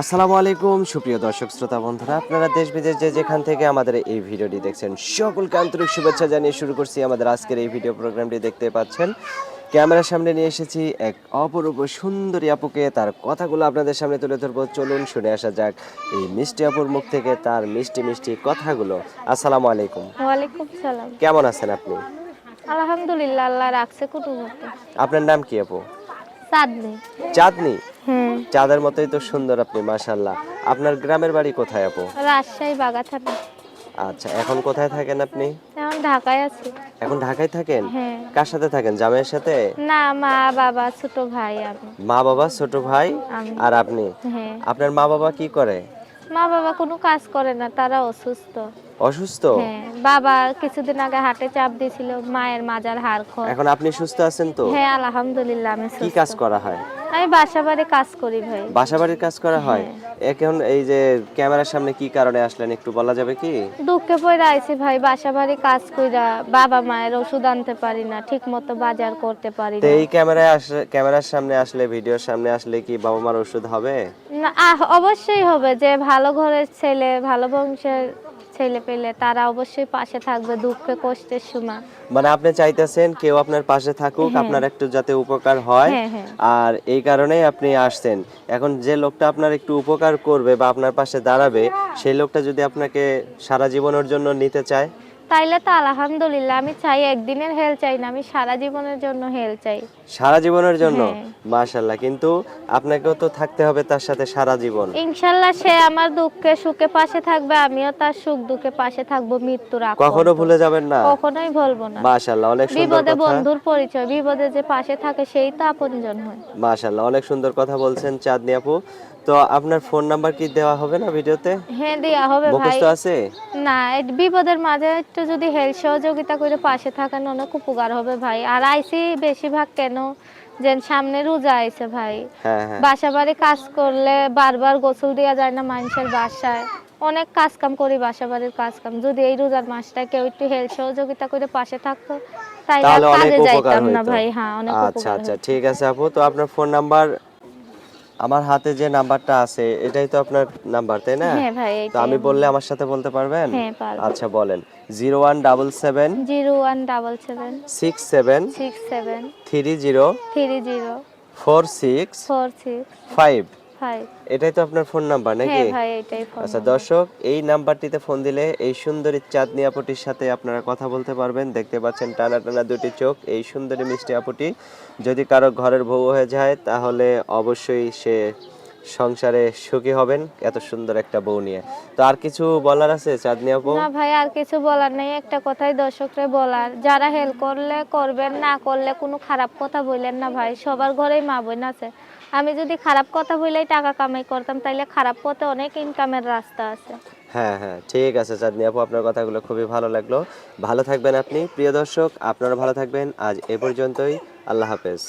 আসসালামু আলাইকুম সুপ্রিয় দর্শক শ্রোতা বন্ধুরা, আপনারা দেশ বিদেশ যে যেখান থেকে আমাদের এই ভিডিওটি দেখছেন সকলকে আন্তরিক শুভেচ্ছা জানিয়ে শুরু করছি আমাদের আজকের এই ভিডিও প্রোগ্রামটি। দেখতে পাচ্ছেন ক্যামেরার সামনে নিয়ে এসেছি এক অপরূপ সুন্দরী আপুকে, তার কথাগুলো আপনাদের সামনে তুলে ধরবো। চলুন শুনে আসা যাক এই মিষ্টি আপুর মুখ থেকে তার মিষ্টি মিষ্টি কথাগুলো। আসসালামু আলাইকুম। ওয়ালাইকুম সালাম। কেমন আছেন আপনি? আলহামদুলিল্লাহ, আল্লাহ রাখছে কুটুমতে। আপনার নাম কি আপু? চাঁদনি। চাঁদনি? হুম। চাঁদের মতোই তো সুন্দর আপনি, মাশাআল্লাহ। আপনার গ্রামের বাড়ি কোথায় আপু? রাজশাহী বাগাথানা। আচ্ছা, এখন কোথায় থাকেন আপনি? এখন ঢাকায় আছি। এখন ঢাকায় থাকেন? হ্যাঁ। কার সাথে থাকেন, জামাইয়ের সাথে? না, মা বাবা ছোট ভাই আমি। মা বাবা, ছোট ভাই আমি। আর আপনি। হ্যাঁ। আপনার মা বাবা কি করে? মা বাবা কোনো কাজ করে না, তারা অসুস্থ। অসুস্থ? হ্যাঁ, বাবা কিছুদিন আগে হার্টে চাপ দিয়েছিল, মায়ের মাজার হাড় ক্ষয়। এখন আপনি সুস্থ আছেন তো? হ্যাঁ, আলহামদুলিল্লাহ আমি কি সুস্থ। কাজ করা হয়? আমি বাসাবাড়ি কাজ করি ভাই। বাসাবাড়ির কাজ করা হয়? হ্যাঁ। এখন এই যে ক্যামেরার সামনে কি কারণে আসলেন একটু বলা যাবে কি? দুঃখে পড়ে আইছি ভাই, বাসাবাড়ি কাজ কইরা বাবা মায়ের ওষুধ আনতে পারি না, ঠিক মতো বাজার করতে পারি তো না। এই ক্যামেরার সামনে আসলে, ভিডিওর সামনে আসলে কি বাবা মার ওষুধ হবে? না, অবশ্যই হবে, যে ভালো ঘরের ছেলে, ভালো বংশের ছেলে পেলে তারা অবশ্যই পাশে থাকবে দুঃখে কষ্টের সময়। মানে আপনি চাইতেছেন কেউ আপনার পাশে থাকুক, হ্যাঁ, আপনার একটু যাতে উপকার হয়, হ্যাঁ, হ্যাঁ। আর এই কারণেই আপনি আসছেন। এখন যে লোকটা আপনার একটু উপকার করবে বা আপনার পাশে দাঁড়াবে, সেই লোকটা যদি আপনাকে সারা জীবনের জন্য নিতে চায়? তাইলে তো আলহামদুলিল্লাহ, আমি চাই একদিনের হেল চাই না, আমি সারা জীবনের জন্য হেল চাই। সারা জীবনের জন্য? হ্যাঁ। মাশাআল্লাহ, কিন্তু আপনাকেও তো থাকতে হবে তার সাথে সারা জীবন। ইনশাল্লাহ সে আমার দুঃখে সুখে পাশে থাকবে, আমিও তার সুখ দুঃখে পাশে থাকবো মৃত্যুর আগ কখনো পর্যন্ত। ভুলে যাবেন না? কখনোই ভুলবো না। মাশাআল্লাহ, অনেক সুন্দর বিপদে কথা। বন্ধুর পরিচয়, বিপদে যে পাশে থাকে সেই তো আপনজন হয়। মাশাআল্লাহ, অনেক সুন্দর কথা বলছেন চাঁদনি আপু। তো আপনার ফোন নাম্বার কি দেওয়া হবে না ভিডিওতে? হ্যাঁ, দেয়া হবে ভাই। মুখস্থ আছে? না, বিপদের মাঝে একটু যদি হেল্প সহযোগিতা করে পাশে থাকেন অনেক উপকার হবে ভাই। আর আইসি বেশিরভাগ কেন, যে সামনে রোজা আইছে ভাই। হ্যাঁ, হ্যাঁ। বাসা বাড়ি কাজ করলে বারবার গোসল দেওয়া যায় না মানুষের বাসায়। অনেক কাজ কাম করি, বাসা বাড়ির কাজ কাম। যদি এই রোজার মাসটা কেউ একটু হেল্প সহযোগিতা করে পাশে থাকতো তাইলে আর তাহলে অনেক কাজে উপকার যাইতাম না হইতো। ভাই। হ্যাঁ, অনেক আচ্ছা উপকার আচ্ছা, হইতো। ঠিক আছে আপু। তো আপনার ফোন নাম্বার, আমার হাতে যে নাম্বারটা আছে এটাই তো আপনার নাম্বার, তাই না? হ্যাঁ ভাই, তো এইটাই আমি আমার বললে নাম। আমার সাথে বলতে পারবেন? হ্যাঁ, পারবো। আচ্ছা বলেন। 0177 0177 67 67 30 30 46 46 5। 5। এটাই তো আপনার ফোন নাম্বার হ্যাঁ নাকি? ভাই, এটাই ফোন আচ্ছা নাম্বার। দর্শক, এই নাম্বারটিতে ফোন দিলে এই সুন্দরী চাঁদনি আপুটির সাথে আপনারা কথা বলতে পারবেন। দেখতে পাচ্ছেন টানা টানা দুটি চোখ, এই সুন্দরী মিষ্টি আপুটি যদি কারো ঘরের বউ হয়ে যায় তাহলে অবশ্যই সে সংসারে সুখী হবেন এত সুন্দর একটা বউ নিয়ে। তো আর কিছু বলার আছে চাঁদনি আপু? না ভাই, আর কিছু বলার নেই, একটা কথাই দর্শকরে বলার, যারা হেল্প করলে করবেন, না করলে কোনো খারাপ কথা বললেন না ভাই। সবার ঘরেই মা বোন আছে। আমি যদি খারাপ কথা বলেই টাকা কামাই করতাম তাইলে খারাপ পথে অনেক ইনকামের রাস্তা আছে। হ্যাঁ হ্যাঁ, ঠিক আছে চাঁদনি আপু, আপনার কথাগুলো খুবই ভালো লাগলো। ভালো থাকবেন আপনি। প্রিয় দর্শক, আপনারা ভালো থাকবেন। আজ এ পর্যন্তই। আল্লাহ হাফেজ।